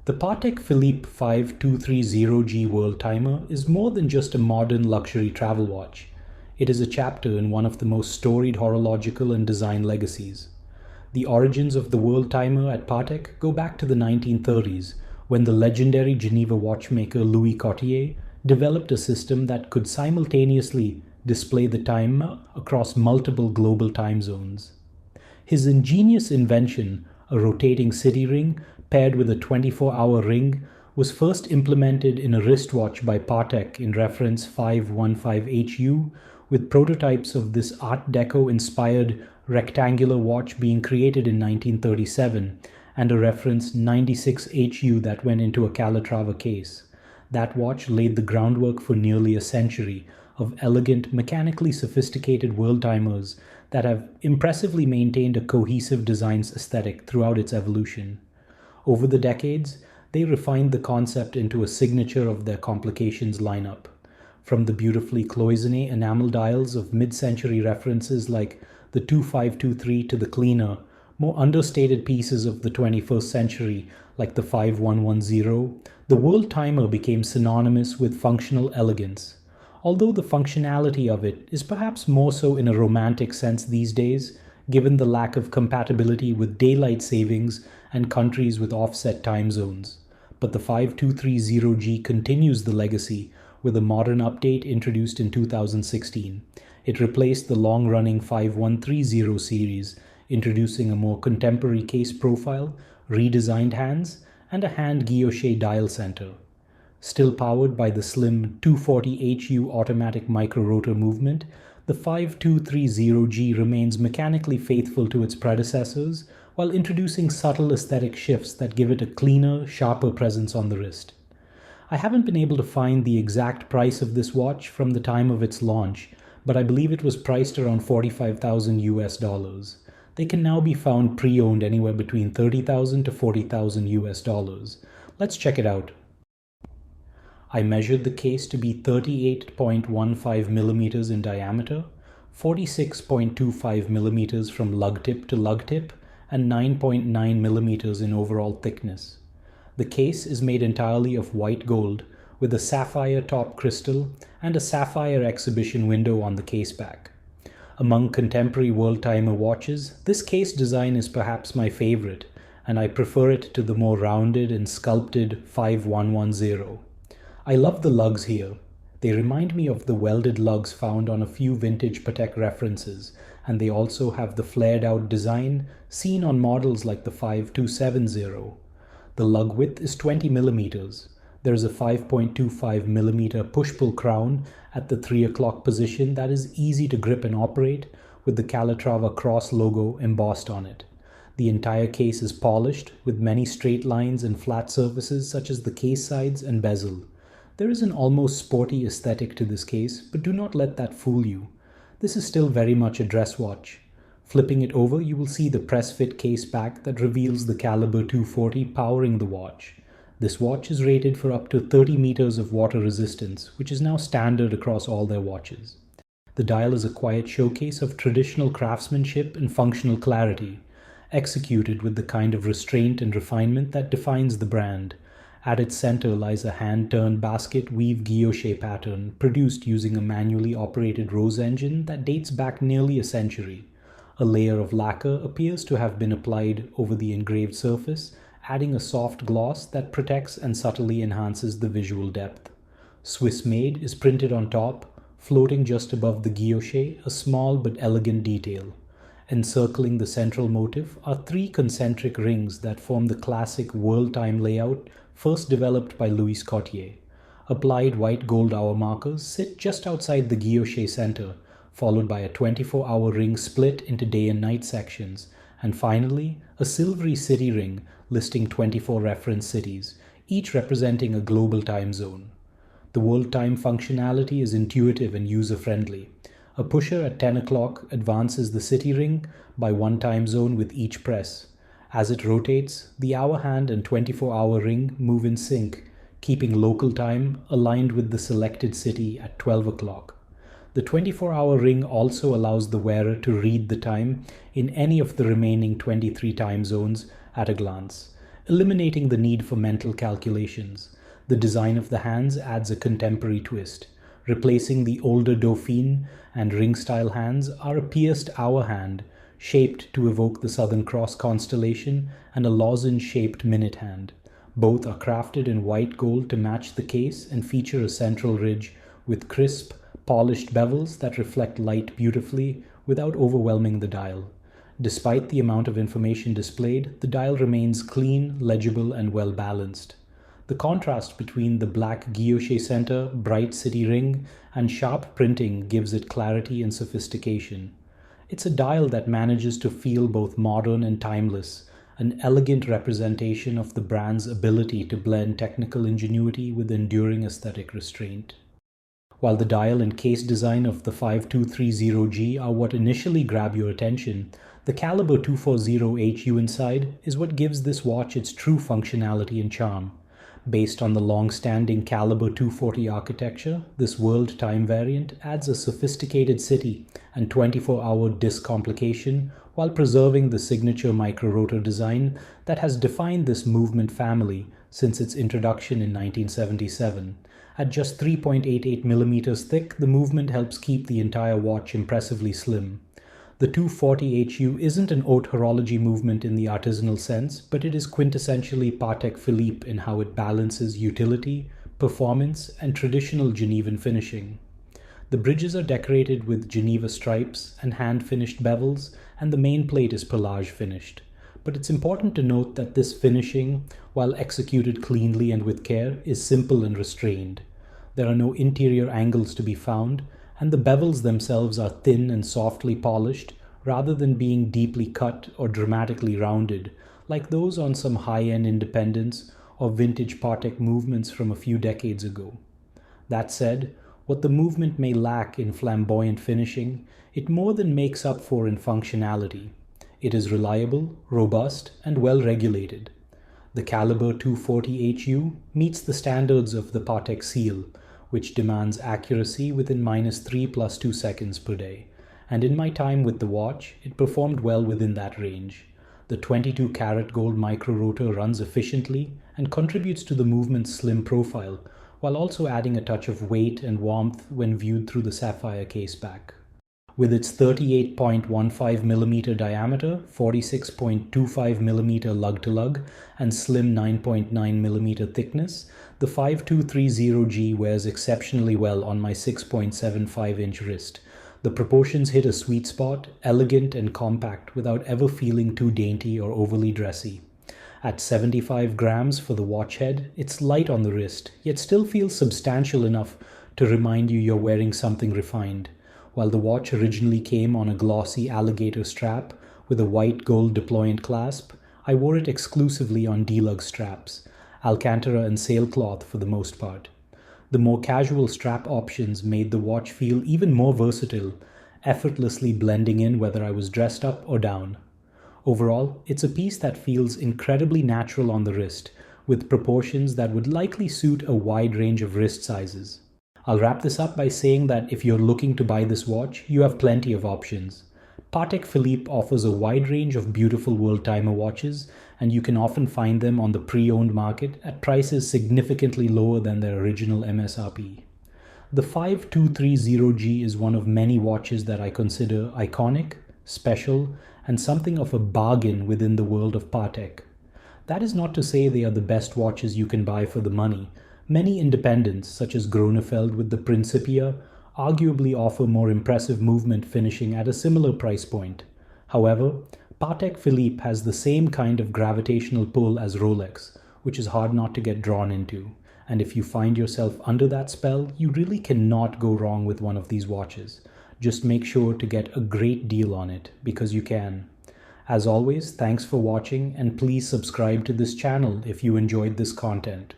The Patek Philippe 5230G worldtimer is more than just a modern luxury travel watch. It is a chapter in one of the most storied horological and design legacies. The origins of the worldtimer at Patek go back to the 1930s, when the legendary Geneva watchmaker Louis Cottier developed a system that could simultaneously display the time across multiple global time zones. His ingenious invention, a rotating city ring paired with a 24-hour ring, was first implemented in a wristwatch by Patek in reference 515HU, with prototypes of this Art Deco inspired rectangular watch being created in 1937 and a reference 96HU that went into a Calatrava case. That watch laid the groundwork for nearly a century of elegant, mechanically sophisticated worldtimers that have impressively maintained a cohesive design aesthetic throughout its evolution. Over the decades, they refined the concept into a signature of their Complications lineup. From the beautifully cloisonné enamel dials of mid-century references like the 2523 to the cleaner, more understated pieces of the 21st century like the 5110, the worldtimer became synonymous with functional elegance. Although the functionality of it is perhaps more so in a romantic sense these days, given the lack of compatibility with daylight savings and countries with offset time zones. But the 5230G continues the legacy with a modern update introduced in 2016. It replaced the long-running 5130 series, introducing a more contemporary case profile, redesigned hands, and a hand guilloche dial center. Still powered by the slim 240HU automatic micro-rotor movement, the 5230G remains mechanically faithful to its predecessors while introducing subtle aesthetic shifts that give it a cleaner, sharper presence on the wrist. I haven't been able to find the exact price of this watch from the time of its launch, but I believe it was priced around $45,000 US. They can now be found pre-owned anywhere between $30,000 to $40,000 US. Let's check it out. I measured the case to be 38.15 millimeters in diameter, 46.25 millimeters from lug tip to lug tip, and 9.9 millimeters in overall thickness. The case is made entirely of white gold with a sapphire top crystal and a sapphire exhibition window on the case back. Among contemporary worldtimer watches, this case design is perhaps my favorite, and I prefer it to the more rounded and sculpted 5110. I love the lugs here. They remind me of the welded lugs found on a few vintage Patek references, and they also have the flared out design seen on models like the 5270. The lug width is 20 millimeters. There is a 5.25 millimeter push-pull crown at the 3 o'clock position that is easy to grip and operate, with the Calatrava cross logo embossed on it. The entire case is polished with many straight lines and flat surfaces such as the case sides and bezel. There is an almost sporty aesthetic to this case, but do not let that fool you. This is still very much a dress watch. Flipping it over, you will see the press-fit case back that reveals the caliber 240 powering the watch. This watch is rated for up to 30 meters of water resistance, which is now standard across all their watches. The dial is a quiet showcase of traditional craftsmanship and functional clarity, executed with the kind of restraint and refinement that defines the brand. At its center lies a hand-turned basket weave guilloche pattern produced using a manually operated rose engine that dates back nearly a century. A layer of lacquer appears to have been applied over the engraved surface, adding a soft gloss that protects and subtly enhances the visual depth. Swiss Made is printed on top, floating just above the guilloche, a small but elegant detail. Encircling the central motif are 3 concentric rings that form the classic world-time layout first developed by Louis Cottier. Applied white gold hour markers sit just outside the guilloche center, followed by a 24-hour ring split into day and night sections, and finally, a silvery city ring listing 24 reference cities, each representing a global time zone. The world time functionality is intuitive and user-friendly. A pusher at 10 o'clock advances the city ring by 1 time zone with each press. As it rotates, the hour hand and 24-hour ring move in sync, keeping local time aligned with the selected city at 12 o'clock. The 24-hour ring also allows the wearer to read the time in any of the remaining 23 time zones at a glance, eliminating the need for mental calculations. The design of the hands adds a contemporary twist. Replacing the older Dauphine and ring-style hands are a pierced hour hand, shaped to evoke the Southern Cross constellation, and a lozenge-shaped minute hand. Both are crafted in white gold to match the case and feature a central ridge with crisp, polished bevels that reflect light beautifully without overwhelming the dial. Despite the amount of information displayed, the dial remains clean, legible, and well-balanced. The contrast between the black guilloche center, bright city ring, and sharp printing gives it clarity and sophistication. It's a dial that manages to feel both modern and timeless, an elegant representation of the brand's ability to blend technical ingenuity with enduring aesthetic restraint. While the dial and case design of the 5230G are what initially grab your attention, the caliber 240HU inside is what gives this watch its true functionality and charm. Based on the long-standing caliber 240 architecture, this world time variant adds a sophisticated city and 24-hour disc complication while preserving the signature micro-rotor design that has defined this movement family since its introduction in 1977. At just 3.88 millimeters thick, the movement helps keep the entire watch impressively slim. The 240HU isn't an haute horology movement in the artisanal sense, but it is quintessentially Patek Philippe in how it balances utility, performance, and traditional Genevan finishing. The bridges are decorated with Geneva stripes and hand-finished bevels, and the main plate is pelage finished. But it's important to note that this finishing, while executed cleanly and with care, is simple and restrained. There are no interior angles to be found, and the bevels themselves are thin and softly polished rather than being deeply cut or dramatically rounded, like those on some high-end independents or vintage Patek movements from a few decades ago. That said, what the movement may lack in flamboyant finishing, it more than makes up for in functionality. It is reliable, robust, and well-regulated. The caliber 240HU meets the standards of the Patek seal, which demands accuracy within -3 + 2 seconds per day, and in my time with the watch, it performed well within that range. The 22-karat gold micro-rotor runs efficiently and contributes to the movement's slim profile, while also adding a touch of weight and warmth when viewed through the sapphire caseback. With its 38.15 mm diameter, 46.25 mm lug-to-lug, and slim 9.9 mm thickness, the 5230G wears exceptionally well on my 6.75-inch wrist. The proportions hit a sweet spot, elegant and compact without ever feeling too dainty or overly dressy. At 75 grams for the watch head, it's light on the wrist, yet still feels substantial enough to remind you you're wearing something refined. While the watch originally came on a glossy alligator strap with a white gold deployant clasp, I wore it exclusively on D-lug straps, Alcantara and sailcloth for the most part. The more casual strap options made the watch feel even more versatile, effortlessly blending in whether I was dressed up or down. Overall, it's a piece that feels incredibly natural on the wrist, with proportions that would likely suit a wide range of wrist sizes. I'll wrap this up by saying that if you're looking to buy this watch, you have plenty of options. Patek Philippe offers a wide range of beautiful world-timer watches, and you can often find them on the pre-owned market at prices significantly lower than their original MSRP. The 5230G is one of many watches that I consider iconic, special, and something of a bargain within the world of Patek. That is not to say they are the best watches you can buy for the money. Many independents, such as Gronefeld with the Principia, arguably offer more impressive movement finishing at a similar price point. However, Patek Philippe has the same kind of gravitational pull as Rolex, which is hard not to get drawn into. And if you find yourself under that spell, you really cannot go wrong with one of these watches. Just make sure to get a great deal on it, because you can. As always, thanks for watching, and please subscribe to this channel if you enjoyed this content.